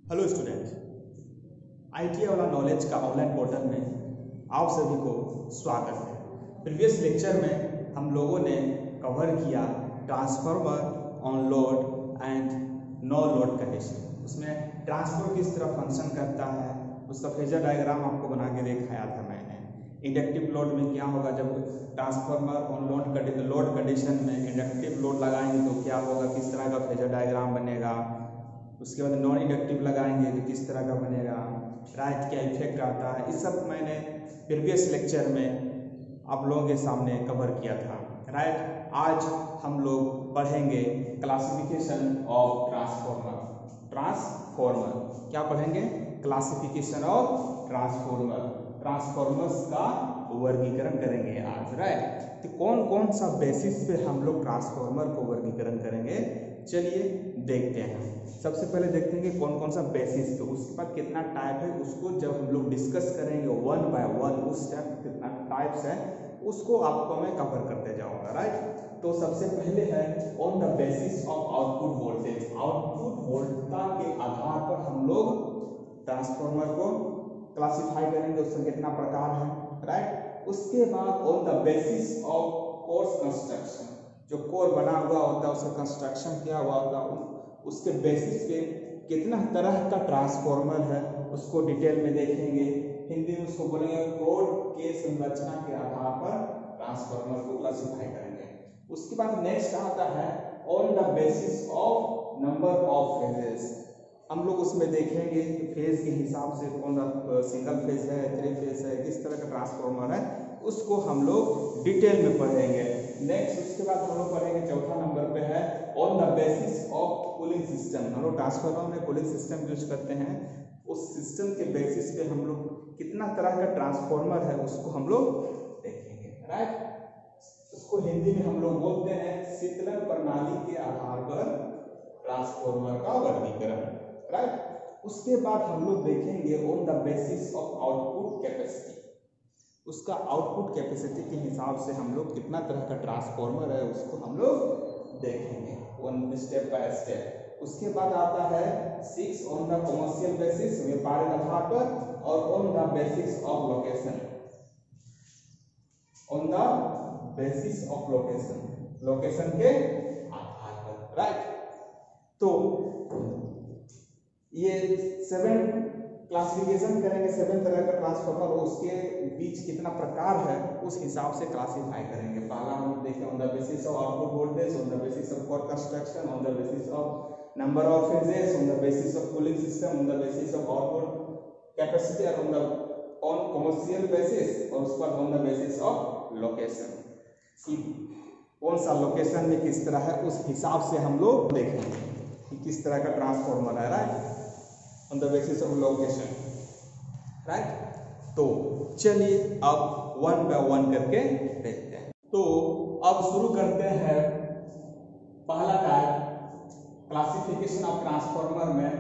Hello student, IT वाला knowledge का online portal में आप सभी को स्वागत है। प्रीवियस लेक्चर में हम लोगों ने कवर किया transformer on load and no load condition. उसमें ट्रांसफार्मर किस तरह फंक्शन करता है उसका फेजर डायग्राम आपको बना के दिखाया था मैंने। इंडक्टिव लोड में क्या होगा, जब ट्रांसफार्मर ऑन लोड कंडीशन में इंडक्टिव लोड लगाएंगे तो क्या होगा, किस तरह का फेजर डायग्राम बनेगा। उसके बाद नॉन इंडक्टिव लगाएंगे तो किस तरह का बनेगा, राइट, क्या इफेक्ट आता है। इस सब मैंने प्रीवियस लेक्चर में आप लोगों के सामने कवर किया था, राइट। आज हम लोग पढ़ेंगे क्लासिफिकेशन ऑफ ट्रांसफॉर्मर। क्या पढ़ेंगे? क्लासिफिकेशन ऑफ ट्रांसफॉर्मर्स का वर्गीकरण करेंगे आज, राइट। तो कौन कौन सा बेसिस पे हम लोग ट्रांसफॉर्मर को वर्गीकरण करेंगे, चलिए देखते हैं। सबसे पहले देखते हैं कि कौन कौन सा बेसिस पे, उसके बाद कितना टाइप है, उसको जब हम लोग डिस्कस करेंगे वन बाय वन उस टाइप कितना टाइप्स है उसको आपको मैं कवर करते जाऊंगा, राइट। तो सबसे पहले है on the basis of output voltage. Output voltage के आधार पर हम लोग ट्रांसफॉर्मर को क्लासिफाई करेंगे, उसमें कितना प्रकार है, राइट। उसके बाद on the basis of course construction, जो कोर बना हुआ होता है उसका कंस्ट्रक्शन क्या हुआ होता है, उसके बेसिस पे कितना तरह का ट्रांसफॉर्मर है उसको डिटेल में देखेंगे। हिंदी में उसको बोलेंगे कोर के संरचना के आधार पर ट्रांसफॉर्मर को क्लासिफाई करेंगे। उसके बाद नेक्स्ट आता है on the basis of number of phases. हम लोग उसमें देखेंगे फेज के हिसाब से कौन सा सिंगल फेज है, थ्री फेज है, किस तरह का ट्रांसफॉर्मर है, उसको हम लोग डिटेल में पढ़ेंगे। नेक्स्ट उसके बाद हम लोग पढ़ेंगे, चौथा नंबर पे है on the basis of cooling system. हम लोग ट्रांसफार्मर में कूलिंग सिस्टम यूज करते हैं, उस सिस्टम के बेसिस पे हम लोग कितना तरह का ट्रांसफार्मर है उसको हम लोग देखेंगे, राइट। उसको हिंदी में हम लोग बोलते हैं शीतलन प्रणाली के आधार पर ट्रांसफार्मर का वर्गीकरण, राइट। उसके बाद हम लोग देखेंगे on the basis of output capacity. उसका आउटपुट कैपेसिटी के हिसाब से हम लोग कितना तरह का ट्रांसफार्मर है उसको हम लोग देखेंगे वन स्टेप बाय स्टेप। उसके बाद आता है 6 ऑन द कमर्शियल बेसिस, व्यापारिक आधार पर, और on the basis of location, on the basis of location के आधार पर, राइट। तो ये 7 क्लासिफिकेशन करेंगे, 7 तरह का ट्रांसफार्मर, उसके बीच कितना प्रकार है उस हिसाब से क्लासिफाई करेंगे। पहला हम लोग देखें on the basis of output voltage, on the basis of core construction, on the basis of number of phases, on the basis of cooling system, on the basis of output capacity, और on commercial basis, और उसके बाद on the basis of location, कौन सा location में किस तरह है उस हिसाब से हम लोग देखेंगे कि किस तरह का ट्रांसफार्मर है, right, on the basis of location, right. तो चलिए अब वन बाय वन करके देखते हैं। तो अब शुरू करते हैं पहला टाइप क्लासिफिकेशन ऑफ ट्रांसफार्मर में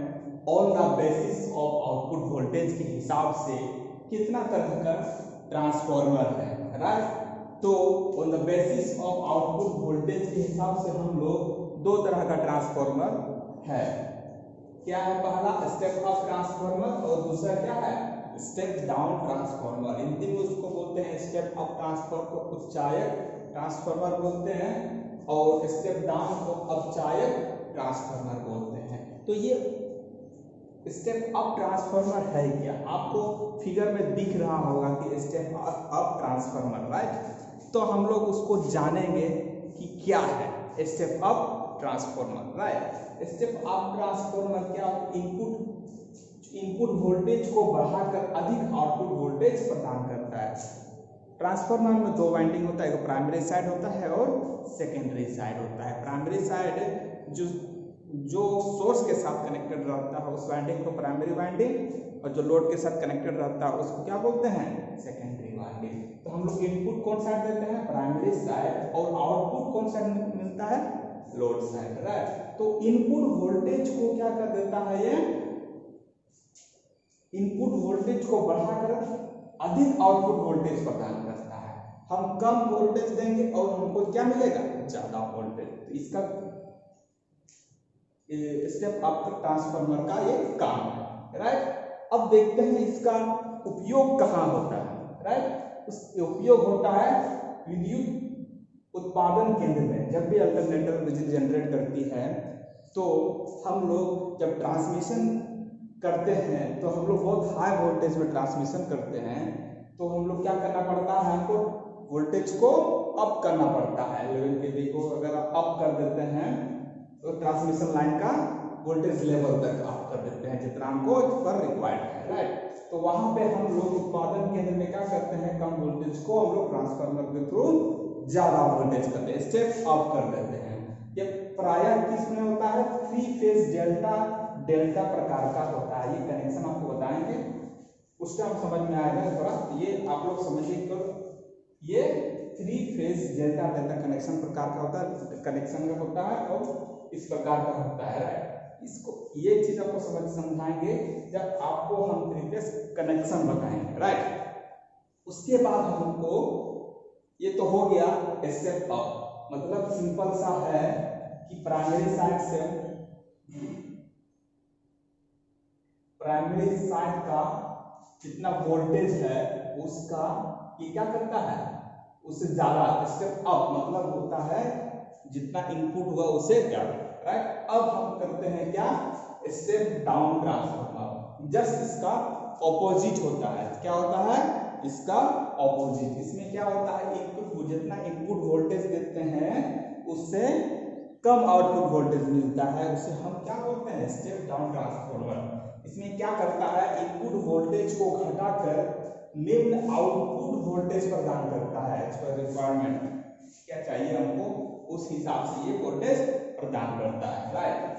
on the basis of output voltage के हिसाब से कितना तरह का ट्रांसफार्मर है, राइट। तो on the basis of output voltage के हिसाब से हम लोग 2 तरह का ट्रांसफार्मर है। क्या है? पहला स्टेप अप ट्रांसफार्मर और दूसरा क्या है? Step down transformer. हिंदी में उसको बोलते हैं स्टेप अप ट्रांसफार्मर को उच्चायक ट्रांसफार्मर बोलते हैं, और स्टेप डाउन को अपचायक ट्रांसफार्मर बोलते हैं। तो ये स्टेप अप ट्रांसफार्मर है क्या? आपको फिगर में दिख रहा होगा कि स्टेप अप ट्रांसफार्मर, राइट। तो हम लोग उसको जानेंगे कि क्या है step up transformer, right. Step up transformer क्या? इनपुट वोल्टेज को बढ़ाकर अधिक आउटपुट वोल्टेज प्रदान करता है। ट्रांसफार्मर में 2 वाइंडिंग होता है, एक प्राइमरी साइड होता है और सेकेंडरी साइड होता है। प्राइमरी साइड जो सोर्स के साथ कनेक्टेड रहता है उस वाइंडिंग को प्राइमरी वाइंडिंग, और जो लोड के साथ कनेक्टेड रहता है उसको क्या बोलते हैं? Secondary winding. तो हम लोग इनपुट कौन साइड देते हैं? प्राइमरी साइड, और आउटपुट कौन साइड मिलता है? Load side, right. तो इनपुट वोल्टेज को क्या कर देता है? ये इनपुट वोल्टेज को बढ़ाकर अधिक आउटपुट वोल्टेज प्रदान करता है। हम कम वोल्टेज देंगे और हमको क्या मिलेगा? ज्यादा वोल्टेज। तो इसका स्टेप अप ट्रांसफार्मर का ये काम है। अब देखते हैं इसका उपयोग कहाँ होता है, राइट। उस उपयोग होता है विद्युत उत्पादन केंद्र में। जब भी अल्टरनेटर बिजली जनरेट करती है तो हम लोग जब ट्रांसमिशन करते हैं तो हम लोग बहुत हाई वोल्टेज में ट्रांसमिशन करते हैं, तो हम लोग क्या करना पड़ता है, हमको वोल्टेज को अप करना पड़ता है। 11 kV को अगर अप कर देते हैं तो ट्रांसमिशन लाइन का वोल्टेज लेवल तक अप कर देते हैं जितना हमको पर रिक्वायर्ड है, राइट। तो वहां पे हम लोग उत्पादन केंद्र में क्या करते हैं, कम वोल्टेज को हम लोग ट्रांसफार्मर के थ्रू ज्यादा वोल्टेज करते हैं, स्टेप अप कर देते हैं। ये प्रायः किस में होता है, 3 फेज डेल्टा प्रकार का होता है। ये कनेक्शन आपको बताएंगे, उसका हम समझ में आएगा थोड़ा। ये आप लोग समझिए तो ये 3 फेज डेल्टा कनेक्शन प्रकार का होता है, कनेक्शन का होता है और इस प्रकार का होता है, राइट। इसको ये चीज आपको समझाएंगे जब आपको हम 3 फेज कनेक्शन बताएंगे, राइट। उसके बाद हमको ये तो हो गया स्टेप अप, मतलब सिंपल सा है कि प्राइमरी साइड का जितना वोल्टेज है उसका ये क्या करता है, उससे ज्यादा। स्टेप अप मतलब होता है जितना इनपुट हुआ उससे ज्यादा, राइट। अब हम करते हैं क्या, स्टेप डाउन ट्रांसफार्मर। जस्ट इसका ऑपोजिट होता है। क्या होता है, इसका ऑपोजिट। इसमें क्या होता है, इनपुट जितना इनपुट वोल्टेज देते हैं उससे कम आउटपुट वोल्टेज मिलता है, उसे हम क्या बोलते हैं, स्टेप डाउन ट्रांसफार्मर। इसमें क्या करता है, इनपुट वोल्टेज को घटाकर निम्न आउटपुट वोल्टेज प्रदान करता है। इस पर रिक्वायरमेंट क्या चाहिए हमको, उस हिसाब से ये वोल्टेज प्रदान करता है, राइट।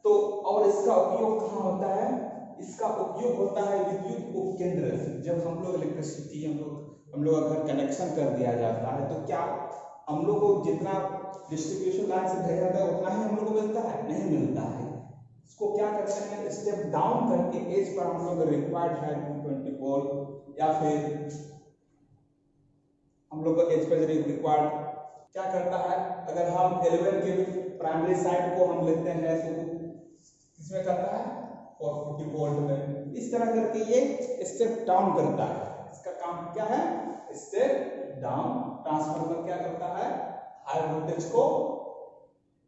तो और इसका उपयोग कहाँ होता है, इसका उपयोग होता है विद्युत उपकेंद्र। जब हम लोग इलेक्ट्रिसिटी हम लोग अगर कनेक्शन कर दिया जाता है तो क्या हम लोग को जितना डिस्ट्रीब्यूशन लाइन से भेजा जाता है उतना ही हम लोग को मिलता है, नहीं मिलता है। इसको क्या करते हैं, स्टेप डाउन करके एज पर हम लोग रिक्वायर्ड है 220 वोल्ट या फिर हम लोग को एज पर रिक्वायर्ड क्या करता है, अगर हम 11 kV प्राइमरी साइड को हम लेते हैं तो इसमें करता है 440 वोल्ट में। इस तरह करके ये स्टेप डाउन करता है। इसका काम क्या है, स्टेप डाउन ट्रांसफार्मर क्या करता है, हाई वोल्टेज को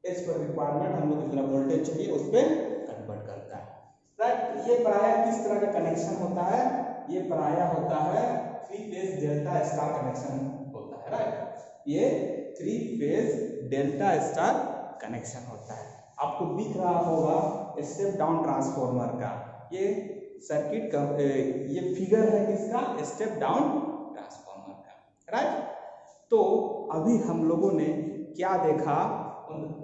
एज पर रिक्वायरमेंट हम लोग जितना वोल्टेज चाहिए उस पर कन्वर्ट करता है, राइट। ये प्रायः किस तरह का कनेक्शन होता है, ये प्रायः होता है 3 फेज डेल्टा स्टार कनेक्शन होता है, राइट। ये 3 फेज डेल्टा स्टार कनेक्शन होता है। आपको दिख रहा होगा स्टेप डाउन ट्रांसफार्मर का ये सर्किट का ये फिगर है किसका, स्टेप डाउन ट्रांसफार्मर का, राइट। तो अभी हम लोगों ने क्या देखा,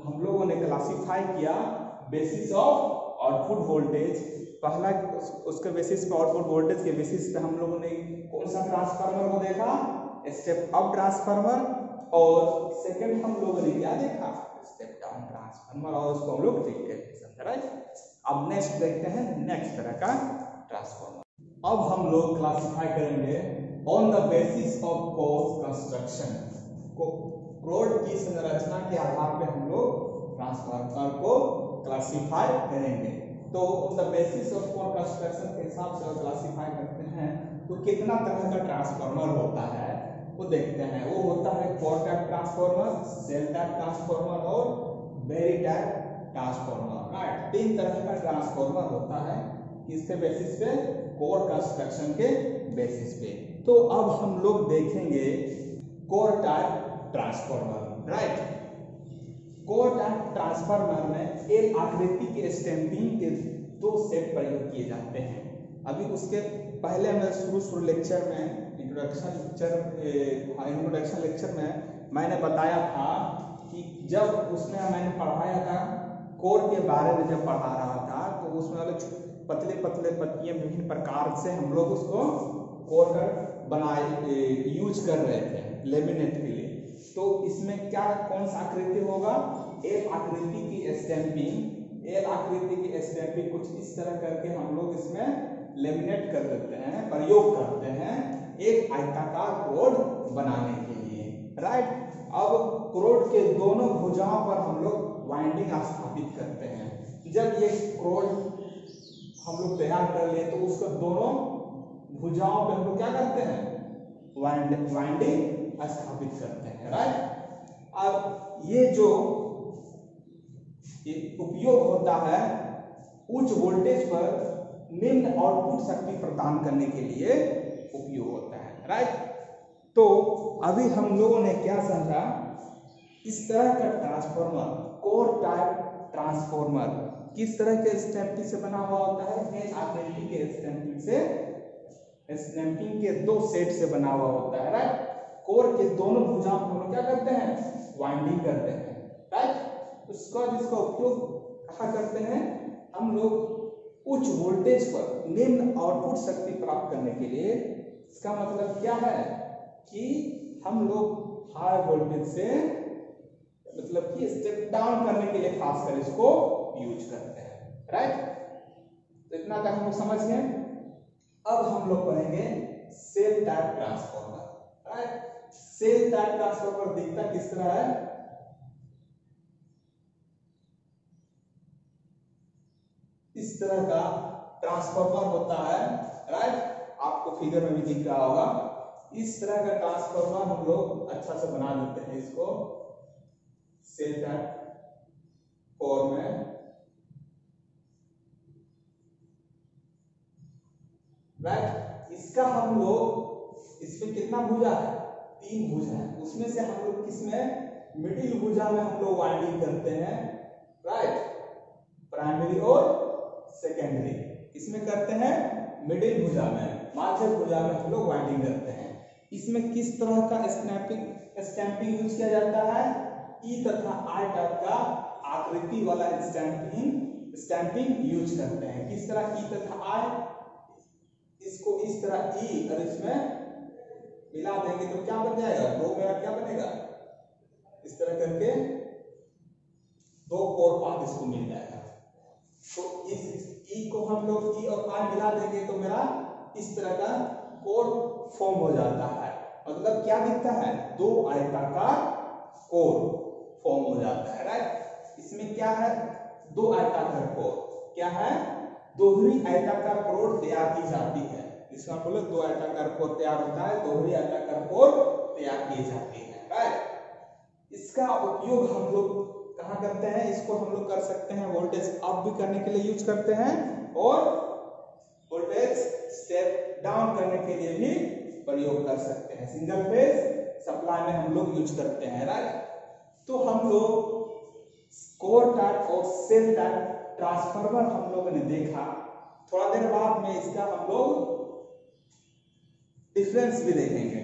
हम लोगों ने क्लासिफाई किया बेसिस ऑफ आउटपुट वोल्टेज। पहला उसके बेसिस पे आउटपुट वोल्टेज के बेसिस पे हम लोगों ने कौन सा ट्रांसफार्मर को देखा, स्टेप अप ट्रांसफार्मर। और सेकंड हम लोगों ने क्या देखा, स्टेप डाउन ट्रांसफार्मर, और उसको हम लोग ठीक करके समझा, राइट। अब नेक्स्ट देखते हैं नेक्स्ट तरह का ट्रांसफार्मर। अब हम लोग क्लासिफाई करेंगे on the basis of core construction को, रोड की संरचना के आधार पे हम लोग ट्रांसफार्मर को क्लासिफाई करेंगे। तो on the basis of core construction के हिसाब से क्लासिफाई करते हैं तो कितना तरह का ट्रांसफार्मर होता है वो देखते हैं। वो होता है core type transformer, shell type transformer और बेरी टाइप ट्रांसफार्मर, राइट। 3 तरह का ट्रांसफार्मर होता है, किसके बेसिस पे, कोर कंस्ट्रक्शन के बेसिस पे। तो अब हम लोग देखेंगे core type transformer, right. Core type transformer में एक आकृति के स्टैंपिंग के 2 सेट प्रयोग किए जाते हैं। अभी उसके पहले मैं शुरू लेक्चर में इंट्रोडक्शन लेक्चर में मैंने बताया था कि जब उसमें मैंने पढ़ाया था कोर के बारे में, जब पढ़ा रहा था तो उसमें वाले पतले पतले पत्तियां विभिन्न प्रकार से हम लोग उसको कोर कर बनाए यूज कर रहे थे लेमिनेट के लिए। तो इसमें क्या कौन सा आकृति होगा, एल आकृति की स्टैंपिंग। एल आकृति की स्टैंपिंग कुछ इस तरह करके हम लोग इसमें लेमिनेट कर देते हैं, प्रयोग करते हैं एक आयताकार क्रोड बनाने के लिए, राइट। अब क्रोड के दोनों भुजाओं पर हम लोग वाइंडिंग स्थापित करते हैं। जब ये क्रोड हम लोग तैयार कर लिए, तो उसको दोनों भुजाओं पे हम लोग क्या करते हैं, वाइंडिंग स्थापित करते हैं, राइट। अब ये जो उपयोग होता है उच्च वोल्टेज पर निम्न आउटपुट शक्ति प्रदान करने के लिए उपयोग होता है, राइट। तो अभी हम लोगों ने क्या समझा, इस तरह का ट्रांसफार्मर, कोर टाइप ट्रांसफार्मर किस तरह के स्टैंपिंग से बना हुआ होता है, एन आकृति के स्टैंपिंग से, स्टैंपिंग के दो सेट से बना हुआ होता है, राइट। कोर के दोनों भुजाओं को हम लोग क्या करते हैं, वाइंडिंग करते हैं, राइट। उसका जिसका उपयोग कहाँ करते हैं, हम लोग उच्च वोल्टेज पर निम्न आउटपुट शक्ति प्राप्त करने के लिए। इसका मतलब क्या है कि हम लोग हाई वोल्टेज से मतलब कि स्टेप डाउन करने के लिए खासकर इसको यूज करते हैं, राइट। तो इतना तक हम लोग समझ गए। अब हम लोग पढ़ेंगे shell type transformer, right. Shell type transformer दिखता किस तरह है, इस तरह का ट्रांसफार्मर होता है, राइट। आपको फिगर में भी दिख रहा होगा। इस तरह का ट्रांसफार्मर हम लोग अच्छा से बना देते हैं इसको सेल टाइप फॉर्म में, राइट। इसका हम लोग, इसमें कितना भुजा है, 3 भुजा है। उसमें से हम लोग किसमें, मिडिल भुजा में हम लोग वाइंडिंग करते हैं, राइट। प्राइमरी और सेकेंडरी इसमें करते हैं, मिडिल भुजा में, मध्य भुजा में हम लोग वाइंडिंग करते हैं। इसमें किस तरह का स्टैंपिंग यूज किया जाता है, ई तथा आई टाइप का आकृति वाला स्टैंपिंग यूज करते हैं। किस तरह, ई तथा आई, इसको इस तरह ई और इसमें मिला देंगे तो क्या बन जाएगा, दो मेरा क्या बनेगा, इस तरह करके 2 कोर पाथ इसको मिल जाएगा। तो इस ई को हम लोग ई और आई मिला देंगे तो मेरा इस तरह का कोर फॉर्म हो जाता है। मतलब क्या दिखता है, 2 आयताकार कोर फॉर्म हो जाता है, राइट। इसमें क्या है, 2 आयताकार कोर, क्या है, दोहरी आयताकार कोर तैयार की जाती है। इसका मतलब 2 आयताकार कोर तैयार होता है, दोहरी आयताकार कोर तैयार की जाती है, राइट। इसका उपयोग हम लोग कहाँ करते हैं, इसको हम लोग कर सकते हैं वोल्टेज अप भी करने के लिए यूज करते हैं और वोल्टेज स्टेप डाउन करने के लिए भी प्रयोग कर सकते हैं। सिंगल फेज सप्लाई में हम लोग यूज करते हैं, राइट। तो हम लोग कोर टाइप और सेल टाइप ट्रांसफार्मर हम लोगों ने देखा। थोड़ा देर बाद में इसका हम लोग डिफरेंस भी देखेंगे।